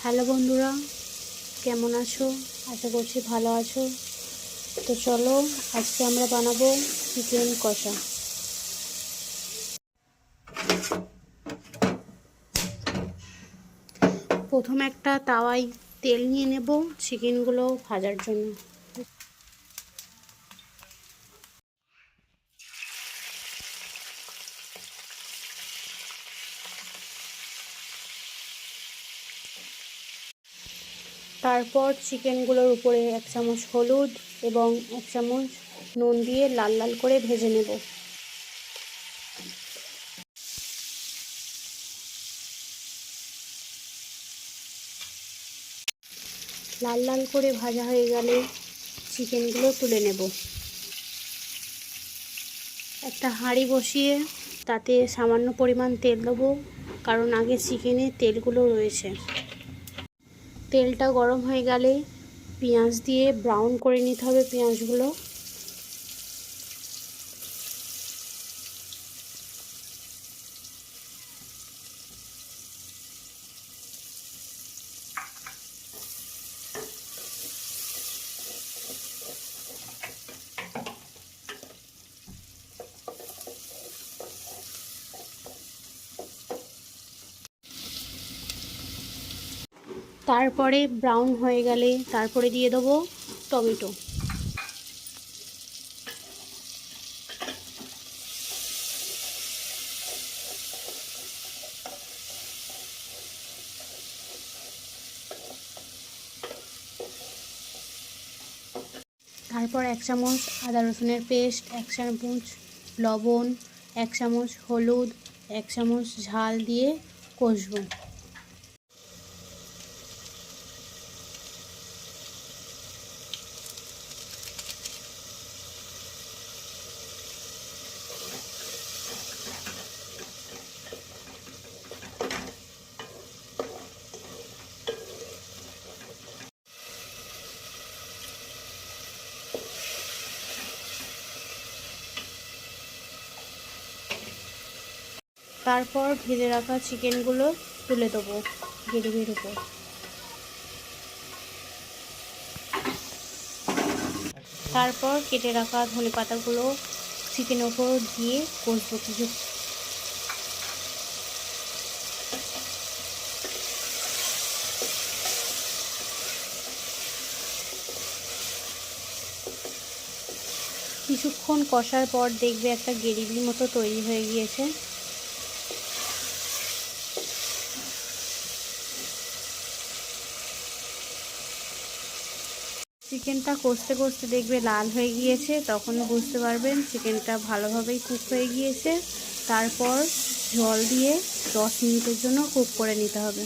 Hello বন্ধুরা, কেমন আছো? আশা করছি ভালো আছো। তো চলো, আজকে আমরা বানাবো চিকেন কষা। প্রথমে একটা তাওয়ায় তেল নিয়ে নেব চিকেনগুলো ভাজার জন্য। তারপর চিকেনগুলোর উপরে 1 চামচ হলুদ এবং 1 চামচ নুন দিয়ে লাল লাল করে ভেজে নেব। লাল লাল করে ভাজা হয়ে গেলে চিকেনগুলো তুলে নেব। একটা হাঁড়ি বসিয়ে তাতে সামান্য পরিমাণ তেল দেবো, কারণ আগে চিকেনে তেলগুলো রয়েছে। তেলটা গরম হয়ে গেলে পেঁয়াজ দিয়ে ব্রাউন করে নিতে হবে পেঁয়াজগুলো। তারপরে ব্রাউন হয়ে গেলে তারপরে দিয়ে দেবো টমেটো। তারপর 1 চামচ আদা রসুনের পেস্ট, 1 চামচ লবণ, 1 চামচ হলুদ, 1 চামচ ঝাল দিয়ে কষবো। তারপর ভেজে রাখা চিকেনগুলো তুলে দেবো গ্রেভির উপর। তারপর কেটে রাখা ধনেপাতাগুলো চিকেনের উপর দিয়ে কষবো কিছুক্ষণ কষার পর দেখবে একটা গ্রেভির মতো তৈরি হয়ে গিয়েছে। চিকেনটা কষতে কষতে দেখবে লাল হয়ে গিয়েছে, তখন বুঝতে পারবেন চিকেনটা ভালোভাবেই কুক হয়ে গিয়েছে। তারপর জল দিয়ে 10 মিনিটের জন্য কুক করে নিতে হবে।